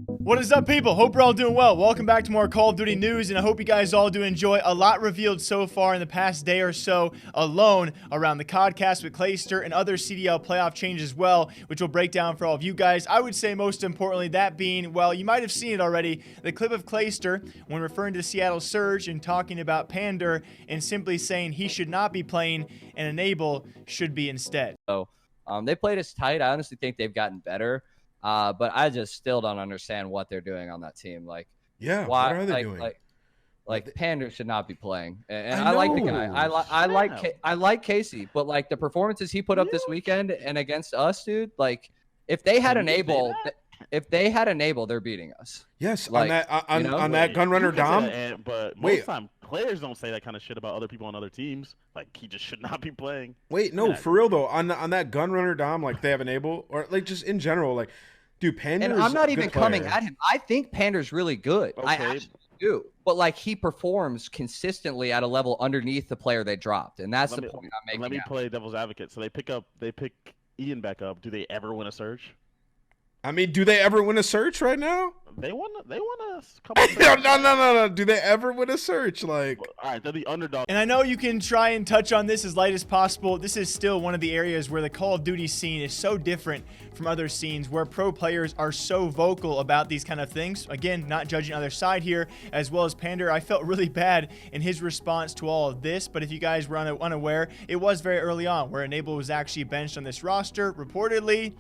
What is up, people? Hope you're all doing well. Welcome back to more Call of Duty news, and I hope you guys all do enjoy. A lot revealed so far in the past day or so alone around the Codcast with Clayster and other CDL playoff changes as well, which we'll break down for all of you guys. I would say most importantly, that being, well, you might have seen it already, the clip of Clayster when referring to the Seattle Surge and talking about Pander and simply saying he should not be playing and Enable should be instead. So they played us tight. I honestly think they've gotten better. But I just still don't understand what they're doing on that team. Like, yeah, why, what are they doing? Like Pander should not be playing. And I like the guy. I like Casey, but like the performances he put up this weekend and against us, dude. Like, if they had Enable, they're beating us. Yes, like, on that Gunrunner Dom. But most time players don't say that kind of shit about other people on other teams. Like, he just should not be playing. Wait, no, for real though. On that Gunrunner Dom, like they have Enable, or like just in general, like, dude, Pander's and I'm not even coming player. at him. I think Pander's really good. Okay. I actually do. But like he performs consistently at a level underneath the player they dropped, and that's the point I'm making. Let me play devil's advocate. So they pick Ian back up. Do they ever win a Surge? I mean, do they ever win a search right now? They won a couple. No. Do they ever win a search? Like, all right, they're the underdog. And I know you can try and touch on this as light as possible. This is still one of the areas where the Call of Duty scene is so different from other scenes where pro players are so vocal about these kind of things. Again, not judging either side here, as well as Pander. I felt really bad in his response to all of this, but if you guys were unaware, it was very early on where Enable was actually benched on this roster, reportedly.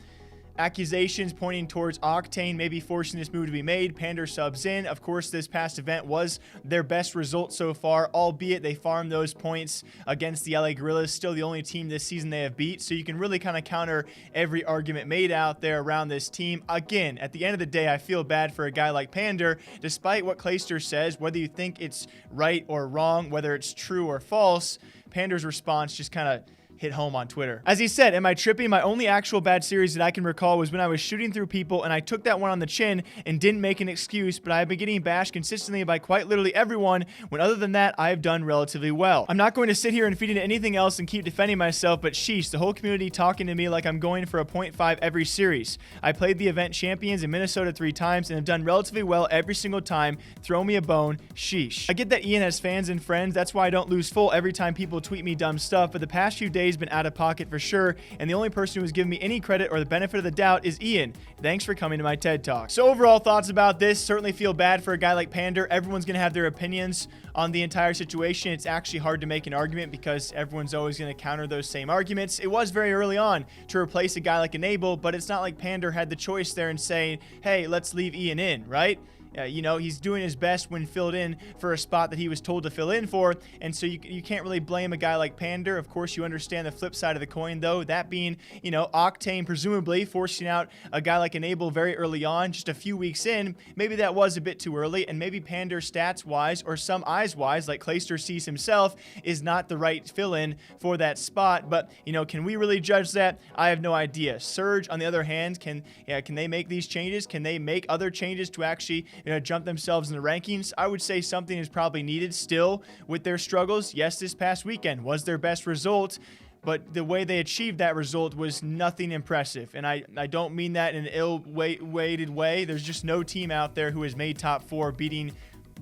Accusations pointing towards Octane maybe forcing this move to be made. Pander subs in. Of course, this past event was their best result so far, albeit they farmed those points against the LA Guerrillas, still the only team this season they have beat. So you can really kind of counter every argument made out there around this team. Again, at the end of the day, I feel bad for a guy like Pander, despite what Clayster says, whether you think it's right or wrong, whether it's true or false. Pander's response just kind of hit home on Twitter. As he said, am I tripping? My only actual bad series that I can recall was when I was shooting through people and I took that one on the chin and didn't make an excuse, but I have been getting bashed consistently by quite literally everyone, when other than that, I have done relatively well. I'm not going to sit here and feed into anything else and keep defending myself, but sheesh, the whole community talking to me like I'm going for a 0.5 every series. I played the event champions in Minnesota 3 times and have done relatively well every single time. Throw me a bone, sheesh. I get that Ian has fans and friends, that's why I don't lose full every time people tweet me dumb stuff, but the past few days been out of pocket for sure, and the only person who has given me any credit or the benefit of the doubt is Ian. Thanks for coming to my TED Talk. So overall thoughts about this, certainly feel bad for a guy like Pander. Everyone's going to have their opinions on the entire situation. It's actually hard to make an argument because everyone's always going to counter those same arguments. It was very early on to replace a guy like Enable, but it's not like Pander had the choice there and saying, hey, let's leave Ian in, right? You know, he's doing his best when filled in for a spot that he was told to fill in for, and so you can't really blame a guy like Pander. Of course, you understand the flip side of the coin, though, that being, you know, Octane presumably forcing out a guy like Enable very early on, just a few weeks in. Maybe that was a bit too early, and maybe Pander stats-wise or some eyes-wise, like Clayster sees himself, is not the right fill-in for that spot. But, you know, can we really judge that? I have no idea. Surge, on the other hand, can they make these changes? Can they make other changes to actually jump themselves in the rankings? I would say something is probably needed still with their struggles. Yes, this past weekend was their best result, but the way they achieved that result was nothing impressive. And I don't mean that in an ill-weighted way. There's just no team out there who has made top 4 beating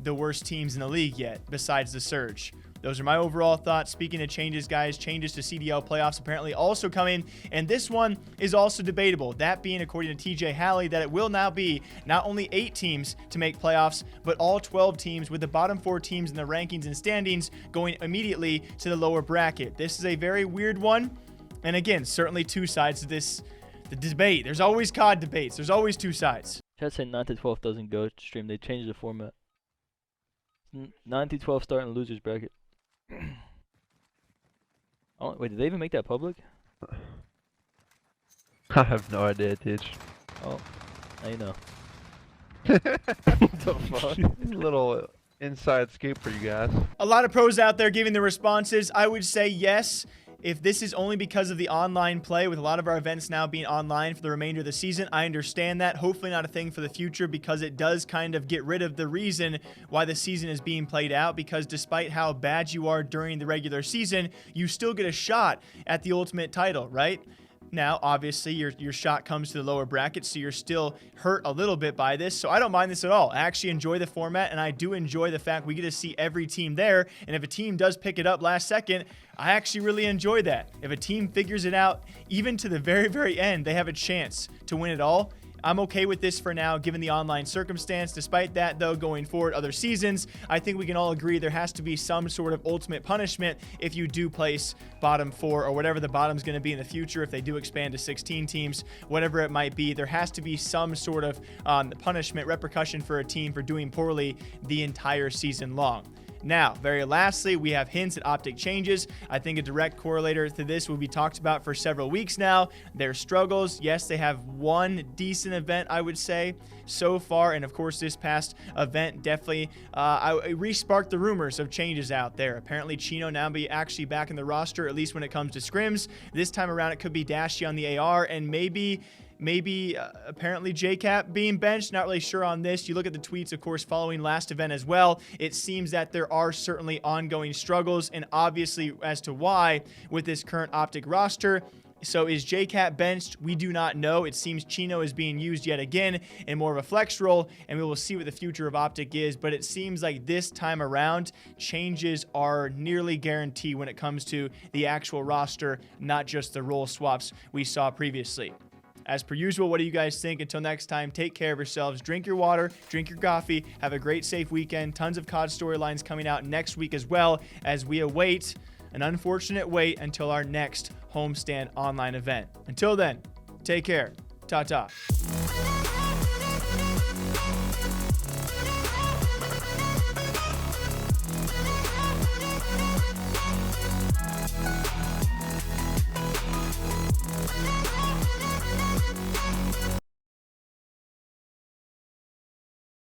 the worst teams in the league yet, besides the Surge. Those are my overall thoughts. Speaking of changes, guys, changes to CDL playoffs apparently also coming, and this one is also debatable. That being, according to TJ Halley, that it will now be not only 8 teams to make playoffs, but all 12 teams, with the bottom 4 teams in the rankings and standings going immediately to the lower bracket. This is a very weird one, and again, certainly 2 sides to this the debate. There's always COD debates. There's always 2 sides. Chat said 9 to 12 doesn't go stream. They changed the format. 9 to 12 starting losers bracket. Oh, wait, did they even make that public? I have no idea, Teach. Oh, now you know. What the fuck? Little inside scoop for you guys. A lot of pros out there giving their responses. I would say yes. If this is only because of the online play, with a lot of our events now being online for the remainder of the season, I understand that. Hopefully not a thing for the future, because it does kind of get rid of the reason why the season is being played out, because despite how bad you are during the regular season, you still get a shot at the ultimate title, right? Now, obviously, your shot comes to the lower bracket, so you're still hurt a little bit by this. So I don't mind this at all. I actually enjoy the format, and I do enjoy the fact we get to see every team there. And if a team does pick it up last second, I actually really enjoy that. If a team figures it out, even to the very, very end, they have a chance to win it all. I'm okay with this for now, given the online circumstance. Despite that, though, going forward other seasons, I think we can all agree there has to be some sort of ultimate punishment if you do place bottom 4 or whatever the bottom's going to be in the future. If they do expand to 16 teams, whatever it might be, there has to be some sort of punishment, repercussion for a team for doing poorly the entire season long. Now, very lastly, we have hints at Optic changes. I think a direct correlator to this will be talked about for several weeks now. Their struggles, yes, they have one decent event, I would say, so far. And of course, this past event definitely re-sparked the rumors of changes out there. Apparently, Chino now be actually back in the roster, at least when it comes to scrims. This time around, it could be Dashy on the AR, and maybe apparently JCap being benched. Not really sure on this. You look at the tweets, of course, following last event as well. It seems that there are certainly ongoing struggles, and obviously as to why with this current Optic roster. So is JCap benched? We do not know. It seems Chino is being used yet again in more of a flex role, and we will see what the future of Optic is. But it seems like this time around, changes are nearly guaranteed when it comes to the actual roster, not just the role swaps we saw previously. As per usual, what do you guys think? Until next time, take care of yourselves. Drink your water, drink your coffee, have a great, safe weekend. Tons of COD storylines coming out next week as well, as we await an unfortunate wait until our next homestand online event. Until then, take care. Ta-ta.